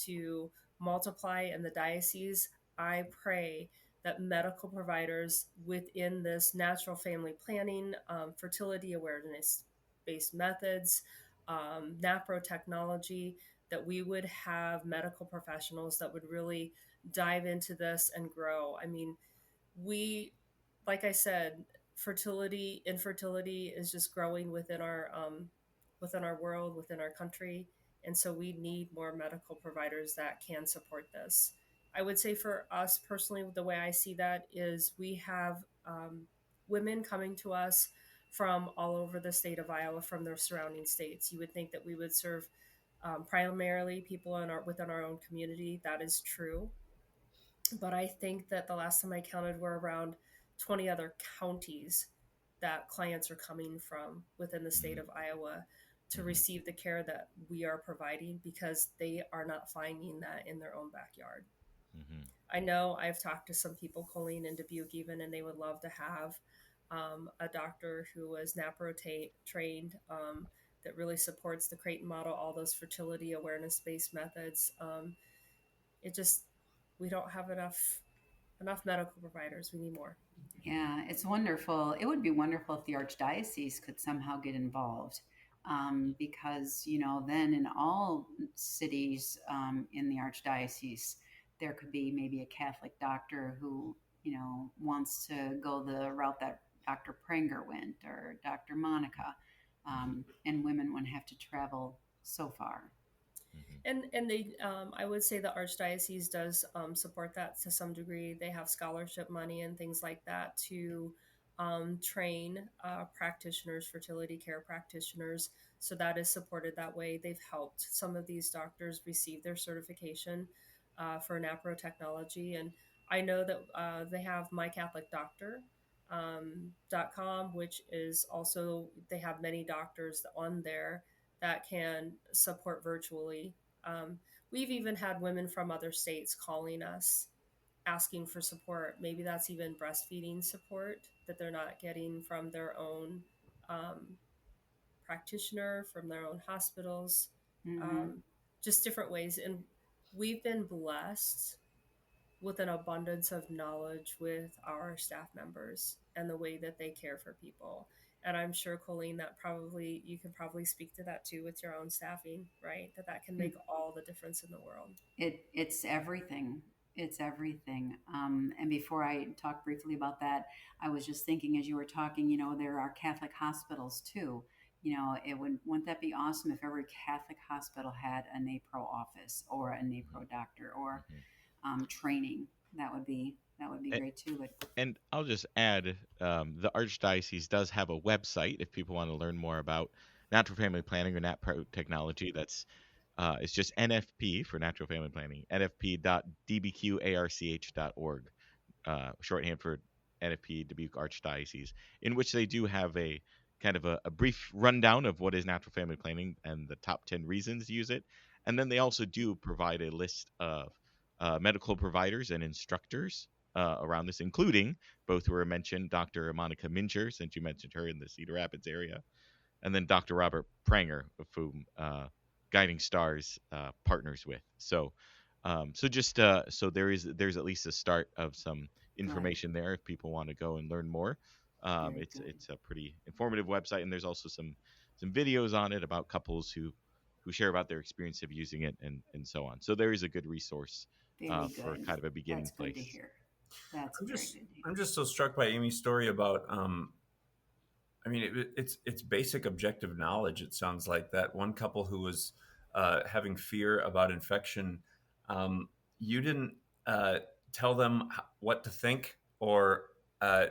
to multiply in the diocese, I pray that medical providers within this natural family planning, fertility awareness based methods, NAPRO technology, that we would have medical professionals that would really dive into this and grow. I mean, we, like I said, infertility is just growing within our world, within our country, and so we need more medical providers that can support this. I would say for us personally, the way I see that is we have women coming to us from all over the state of Iowa, from their surrounding states. You would think that we would serve primarily people within our own community. That is true, but I think that the last time I counted were around 20 other counties that clients are coming from within the state Mhm, of Iowa to mhm, receive the care that we are providing because they are not finding that in their own backyard. mhm, I know I've talked to some people, Colleen and Dubuque even, and they would love to have a doctor who was NAPRO trained, that really supports the Creighton model, all those fertility awareness based methods. It just, we don't have enough medical providers. We need more. Yeah, it's wonderful. It would be wonderful if the archdiocese could somehow get involved, because then in all cities in the archdiocese, there could be maybe a Catholic doctor who wants to go the route that Dr. Pranger went or Dr. Monica, and women wouldn't have to travel so far. mhm, And they, I would say the archdiocese does support that to some degree. They have scholarship money and things like that to train practitioners, fertility care practitioners. So that is supported that way. They've helped some of these doctors receive their certification for NAPRO technology. And I know that they have My Catholic Doctor. .com, which is also, they have many doctors on there that can support virtually. We've even had women from other states calling us asking for support. Maybe that's even breastfeeding support that they're not getting from their own um, practitioner, from their own hospitals, Mm-hmm. um, just different ways. And we've been blessed with an abundance of knowledge with our staff members and the way that they care for people. And I'm sure, Colleen, that probably you can probably speak to that too with your own staffing, right? That can make all the difference in the world. It's everything. It's everything. And before I talk briefly about that, I was just thinking as you were talking, there are Catholic hospitals too. Wouldn't that be awesome if every Catholic hospital had a NAPRO office or a Mhm. NAPRO doctor or Mhm. training? That would be A- great too. But And I'll just add, the Archdiocese does have a website if people want to learn more about natural family planning or NAPRO technology. It's just NFP for natural family planning, nfp.dbqarch.org, shorthand for NFP Dubuque Archdiocese, in which they do have a kind of a brief rundown of what is natural family planning and the top 10 reasons to use it. And then they also do provide a list of medical providers and instructors around this, including both who were mentioned, Dr. Monica Mincher, since you mentioned her in the Cedar Rapids area, and then Dr. Robert Pranger, of whom Guiding Stars partners with. So there's at least a start of some good, information there if people want to go and learn more. very good, It's a pretty informative website, and there's also some videos on it about couples who share about their experience of using it and so on. So there is a good resource very for good. kind of a beginning That's good to place. hear. That's I'm very just good to I'm hear. just so struck by Amy's story about I mean, it's basic objective knowledge. It sounds like that one couple who was having fear about infection. You didn't uh, tell them what to think or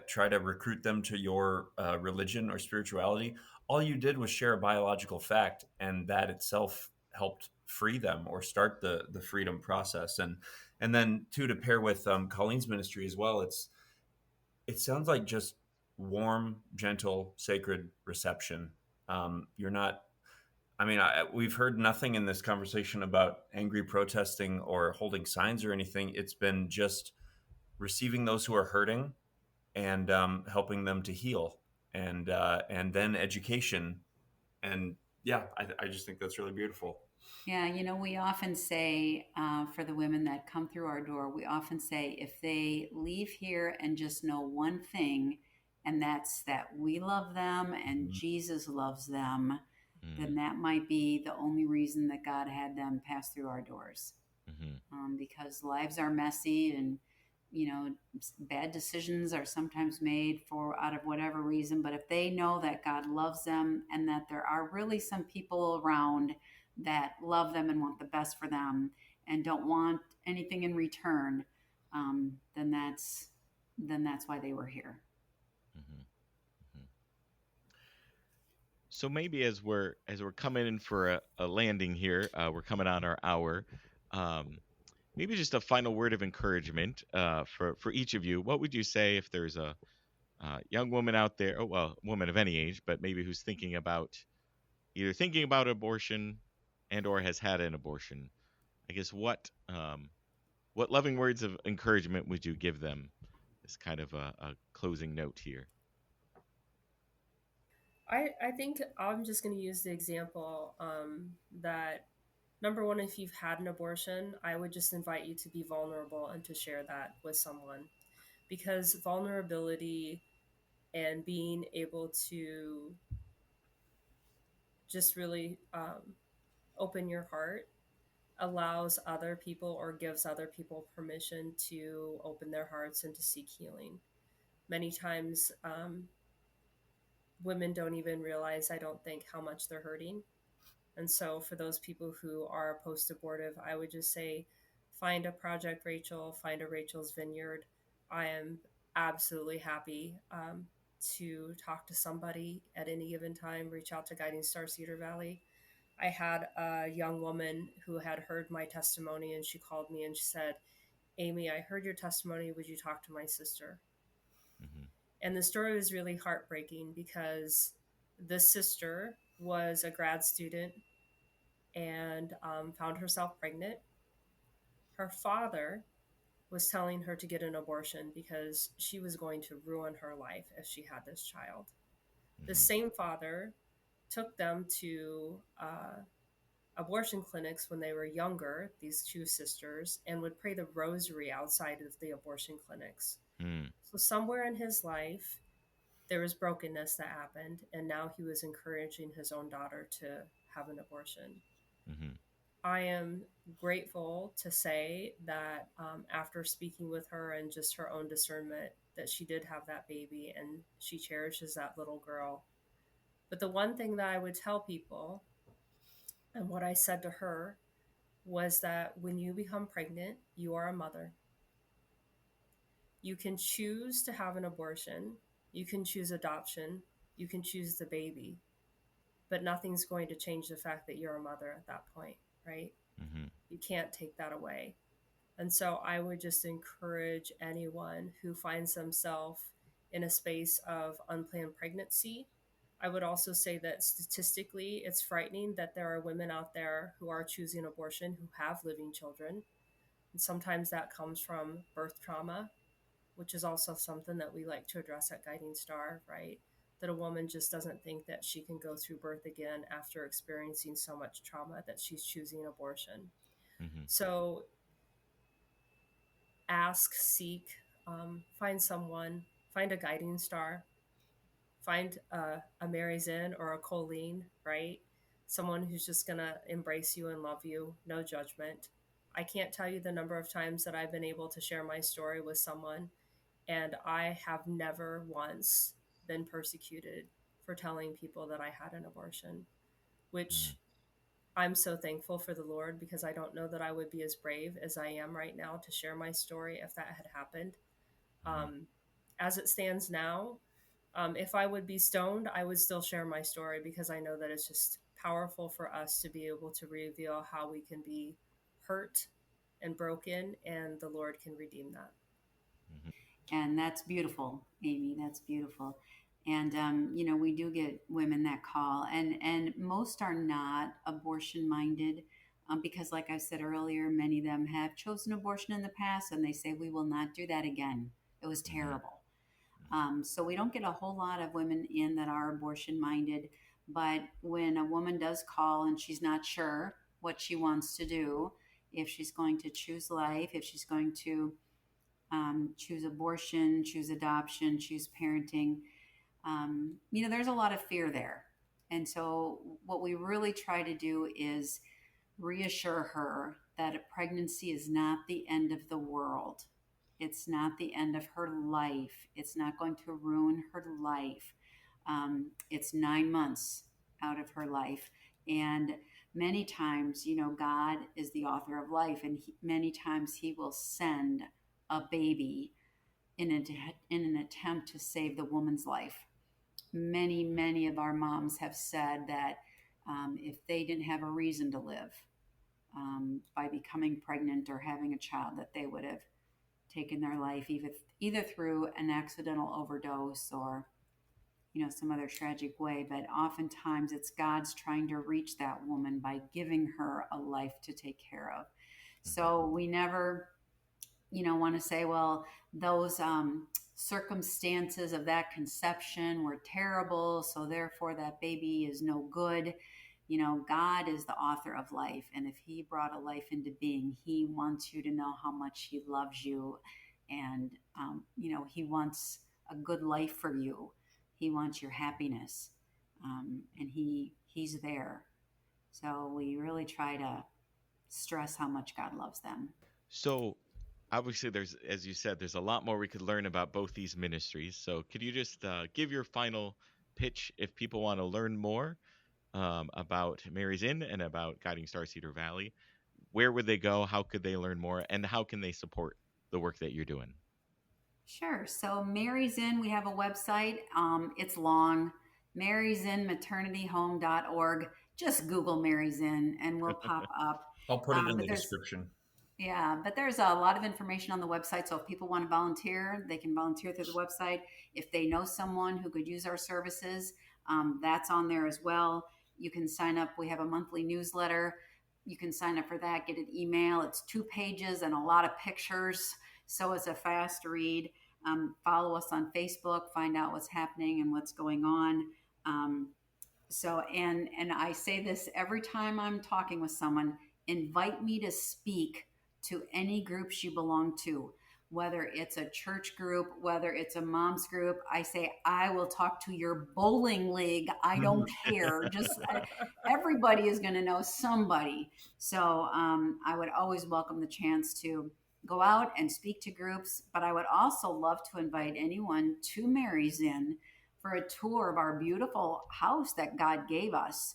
try to recruit them to your religion or spirituality. All you did was share a biological fact, and that itself helped free them or start the freedom process. And then too, to pair with Colleen's ministry as well. It sounds like just warm, gentle, sacred reception. You're not. I mean, we've heard nothing in this conversation about angry protesting or holding signs or anything. It's been just receiving those who are hurting and helping them to heal, and then education. And yeah, I just think that's really beautiful. Yeah, we often say for the women that come through our door, we often say if they leave here and just know one thing, and that's that we love them and Mhm. Jesus loves them, then Mm-hmm. that might be the only reason that God had them pass through our doors. Mm-hmm. Because lives are messy and bad decisions are sometimes made for out of whatever reason, but if they know that God loves them and that there are really some people around that love them and want the best for them and don't want anything in return, then that's why they were here. Mm-hmm. So maybe as we're coming in for a landing here, we're coming on our hour. Um, Maybe just a final word of encouragement for each of you. What would you say if there's a young woman out there, oh well, woman of any age, but maybe who's thinking about either thinking about abortion and or has had an abortion? I guess what loving words of encouragement would you give them? As kind of a closing note here. I think I'm just going to use the example that number one, if you've had an abortion, I would just invite you to be vulnerable and to share that with someone, because vulnerability and being able to just really open your heart allows other people or gives other people permission to open their hearts and to seek healing. Many times, women don't even realize, I don't think, how much they're hurting. And so, for those people who are post abortive, I would just say find a Project Rachel, find a Rachel's Vineyard. I am absolutely happy to talk to somebody at any given time, reach out to Guiding Star Cedar Valley. I had a young woman who had heard my testimony and she called me and she said, Amy, I heard your testimony. Would you talk to my sister? Mm-hmm. And the story was really heartbreaking because this sister was a grad student and found herself pregnant. Her father was telling her to get an abortion because she was going to ruin her life if she had this child. The Mm-hmm. same father took them to abortion clinics when they were younger, these two sisters, and would pray the rosary outside of the abortion clinics. Mm-hmm. So, somewhere in his life, there was brokenness that happened, and now he was encouraging his own daughter to have an abortion. Mm-hmm. I am grateful to say that after speaking with her and just her own discernment, that she did have that baby and she cherishes that little girl. But the one thing that I would tell people, and what I said to her, was that when you become pregnant, you are a mother. You can choose to have an abortion, you can choose adoption, you can choose the baby, but nothing's going to change the fact that you're a mother at that point, right? Mm-hmm. You can't take that away. And so I would just encourage anyone who finds themselves in a space of unplanned pregnancy. I would also say that statistically, it's frightening that there are women out there who are choosing abortion who have living children. And sometimes that comes from birth trauma, which is also something that we like to address at Guiding Star, right? That a woman just doesn't think that she can go through birth again after experiencing so much trauma that she's choosing abortion. Mm-hmm. So ask, seek, find someone, find a Guiding Star, find a Mary's Inn or a Colleen, right? Someone who's just going to embrace you and love you, no judgment. I can't tell you the number of times that I've been able to share my story with someone, and I have never once been persecuted for telling people that I had an abortion, which I'm so thankful for the Lord, because I don't know that I would be as brave as I am right now to share my story if that had happened. Mm-hmm. Um, as it stands now, if I would be stoned, I would still share my story, because I know that it's just powerful for us to be able to reveal how we can be hurt and broken, and the Lord can redeem that. And that's beautiful, Amy. That's beautiful. And we do get women that call, and most are not abortion minded, because, like I said earlier, many of them have chosen abortion in the past, and they say we will not do that again. It was Mm-hmm. terrible. So we don't get a whole lot of women in that are abortion minded. But when a woman does call and she's not sure what she wants to do, if she's going to choose life, if she's going to choose abortion, choose adoption, choose parenting. There's a lot of fear there. And so, what we really try to do is reassure her that a pregnancy is not the end of the world. It's not the end of her life. It's not going to ruin her life. It's 9 months out of her life. And many times, God is the author of life, and many times He will send a baby in an attempt to save the woman's life. Many of our moms have said that if they didn't have a reason to live by becoming pregnant or having a child, that they would have taken their life either through an accidental overdose or some other tragic way. But oftentimes it's God's trying to reach that woman by giving her a life to take care of. So we never want to say, well, those circumstances of that conception were terrible, so therefore that baby is no good. God is the author of life, and if He brought a life into being, He wants you to know how much He loves you, and He wants a good life for you. He wants your happiness, and He's there. So we really try to stress how much God loves them. So, obviously, there's, as you said, there's a lot more we could learn about both these ministries. So, could you just give your final pitch if people want to learn more about Mary's Inn and about Guiding Star Cedar Valley? Where would they go? How could they learn more? And how can they support the work that you're doing? Sure. So Mary's Inn, we have a website. It's long. Mary's Inn maternityhome.org. Just Google Mary's Inn and we'll pop up. I'll put it in But the there's description. Yeah, but there's a lot of information on the website. So if people want to volunteer, they can volunteer through the website. If they know someone who could use our services, that's on there as well. You can sign up. We have a monthly newsletter. You can sign up for that, get an email. It's 2 pages and a lot of pictures. So it's a fast read. Follow us on Facebook, find out what's happening and what's going on. So and I say this every time I'm talking with someone: invite me to speak to any groups you belong to, whether it's a church group, whether it's a mom's group. I say I will talk to your bowling league. I don't care. Just everybody is going to know somebody. So I would always welcome the chance to go out and speak to groups, but I would also love to invite anyone to Mary's Inn for a tour of our beautiful house that God gave us.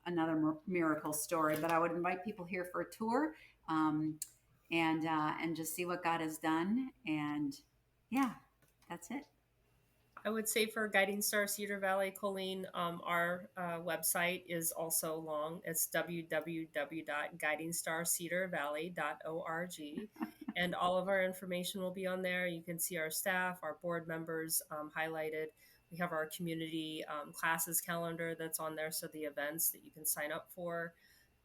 Another miracle story, but I would invite people here for a tour, um, and just see what God has done. And yeah, that's it. I would say for Guiding Star Cedar Valley, Colleen, our website is also long. It's www.guidingstarcedarvalley.org. And all of our information will be on there. You can see our staff, our board members highlighted. We have our community classes calendar that's on there. So the events that you can sign up for.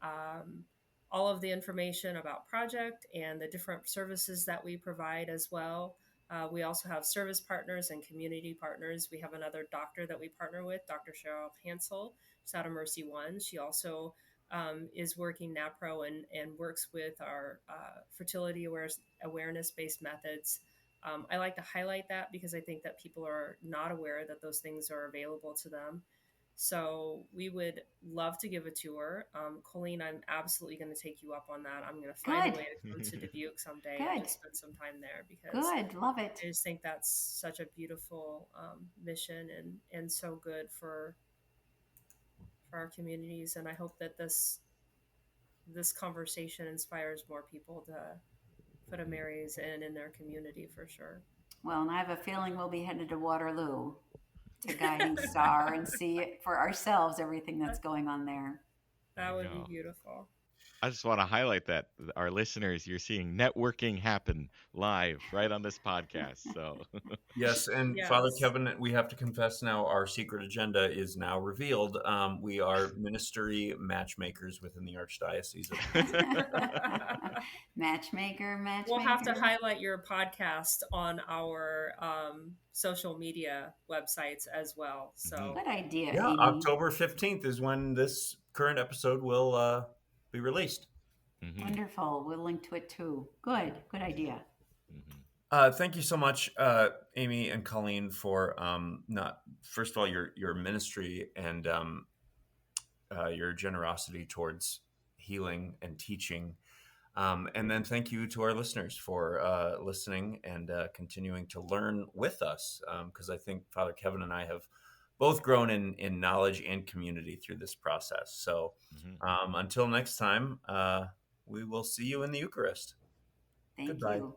Um, all of the information about project and the different services that we provide as well. We also have service partners and community partners. We have another doctor that we partner with, Dr. Cheryl Hansel. She's out of Mercy One. She also is working NAPRO and works with our fertility awareness-based methods. I like to highlight that because I think that people are not aware that those things are available to them. So we would love to give a tour. Colleen, I'm absolutely going to take you up on that. I'm going to find a Good, way to come to Dubuque someday and good, just spend some time there because good. Love it. I just think that's such a beautiful mission and so good for our communities. And I hope that this conversation inspires more people to put a Mary's Inn in their community for sure. Well, and I have a feeling we'll be headed to Waterloo to Guiding Star and see it for ourselves everything that's going on there. That There you would be go. beautiful. I just want to highlight that our listeners, you're seeing networking happen live right on this podcast. So, Yes, and Father Yes. Kevin, we have to confess now our secret agenda is now revealed. We are ministry matchmakers within the Archdiocese of Matchmaker, We'll have to matchmaker. highlight your podcast on our social media websites as well. So Good idea, Yeah, Amy. October 15th is when this current episode will be released. mhm, Wonderful. We'll link to it too. Good, good idea. mhm. Thank you so much, Amy and Colleen, for not first of all your ministry and your generosity towards healing and teaching. And then thank you to our listeners for listening and continuing to learn with us, because I think Father Kevin and I have both grown in knowledge and community through this process. So Mhm. until next time, we will see you in the Eucharist. Thank Goodbye. you.